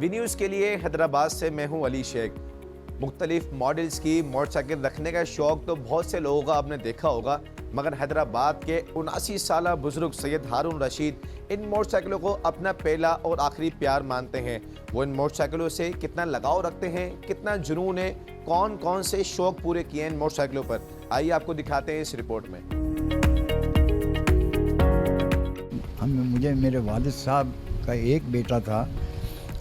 V news के लिए हैदराबाद से मैं हूं अली शेख। मुख्तलिफ मॉडल्स की मोटरसाइकिल रखने का शौक तो बहुत से लोगों का आपने देखा होगा, मगर हैदराबाद के 79 साल बुजुर्ग सैयद हारून रशीद इन मोटरसाइकिलों को अपना पहला और आखिरी प्यार मानते हैं। वो इन मोटरसाइकिलों से कितना लगाव रखते हैं, कितना जुनून है, कौन कौन से शौक पूरे किए हैं इन मोटरसाइकिलों पर, आइए आपको दिखाते हैं इस रिपोर्ट में। मुझे मेरे वालिद साहब का एक बेटा था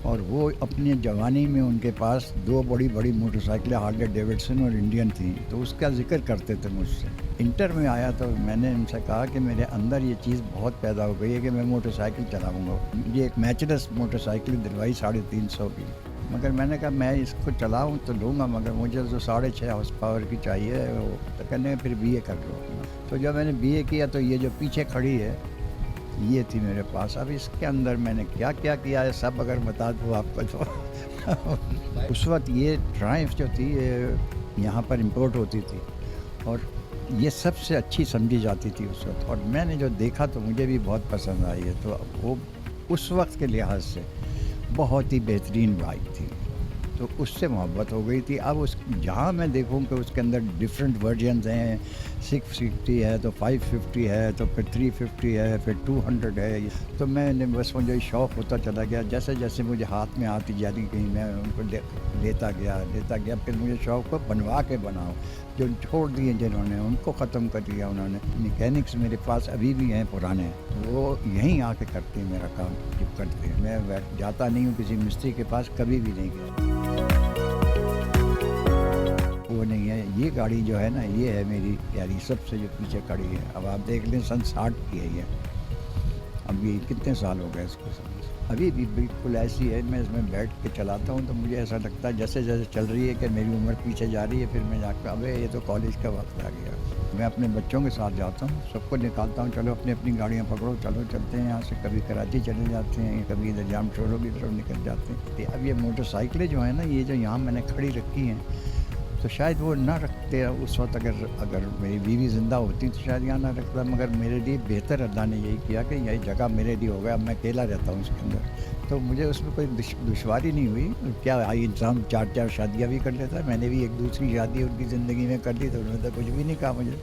और वो अपनी जवानी में उनके पास दो बड़ी बड़ी मोटरसाइकिलें हार्ले डेविडसन और इंडियन थी, तो उसका जिक्र करते थे मुझसे। इंटर में आया तो मैंने उनसे कहा कि मेरे अंदर ये चीज़ बहुत पैदा हो गई है कि मैं मोटरसाइकिल चलाऊँगा। ये एक मैचलेस मोटरसाइकिल दिलवाई 350 की, मगर मैंने कहा मैं इसको चलाऊँ तो लूँगा, मगर मुझे जो 6.5 हॉर्स पावर की चाहिए वो, तो कहने फिर BA कर लो। तो जब मैंने BA किया तो ये जो पीछे खड़ी है ये थी मेरे पास। अब इसके अंदर मैंने क्या क्या किया है सब अगर बता दूँ आपको तो उस वक्त ये ट्रायम्फ जो थी ये यहाँ पर इंपोर्ट होती थी और ये सबसे अच्छी समझी जाती थी उस वक्त, और मैंने जो देखा तो मुझे भी बहुत पसंद आई है। तो वो उस वक्त के लिहाज से बहुत ही बेहतरीन बाइक थी, तो उससे मोहब्बत हो गई थी। अब उस जहाँ मैं देखूँ कि उसके अंदर डिफरेंट वर्जन्स हैं, 650 है तो 550 है तो फिर 350 है फिर 200 है, तो मैंने बस मुझे शौक़ होता चला गया। जैसे जैसे मुझे हाथ में आती जाती गई मैं उनको लेता गया। फिर मुझे शौक़ को बनवा के बनाओ, जो छोड़ दिए जिन्होंने उनको ख़त्म कर दिया उन्होंने। मैकेनिक्स मेरे पास अभी भी हैं पुराने, वो यहीं आके करते हैं मेरा काम जब करते हैं। मैं जाता नहीं हूँ किसी मिस्त्री के पास, कभी भी नहीं गया। वो नहीं है, ये गाड़ी जो है ना ये है मेरी प्यारी, सबसे जो पीछे खड़ी है। अब आप देख लें सन 60 की है ये, अब ये कितने साल हो गए इसको, अभी भी बिल्कुल ऐसी है। मैं इसमें बैठ के चलाता हूँ तो मुझे ऐसा लगता है जैसे जैसे चल रही है कि मेरी उम्र पीछे जा रही है। फिर मैं जाकर अबे ये तो कॉलेज का वक्त आ गया। मैं अपने बच्चों के साथ जाता हूँ, सबको निकालता हूँ, चलो अपनी अपनी गाड़ियाँ पकड़ो, चलो चलते हैं यहाँ से। कभी कराची चले जाते हैं, कभी इधर जाम छोड़ो की तरफ निकल जाते हैं। अब ये मोटरसाइकिलें जो है ना ये जो यहाँ मैंने खड़ी रखी हैं, तो शायद वो ना रखते उस वक्त। अगर मेरी बीवी ज़िंदा होती तो शायद यहाँ ना रखता, मगर मेरे लिए बेहतर अल्लाह ने यही किया कि यही जगह मेरे लिए हो गया। अब मैं अकेला रहता हूँ उसके अंदर, तो मुझे उसमें कोई दुश्वारी नहीं हुई। क्या इंसान 4 शादियाँ भी कर लेता है, मैंने भी एक दूसरी शादी उनकी ज़िंदगी में कर ली, तो उन्होंने तो कुछ भी नहीं कहा मुझे।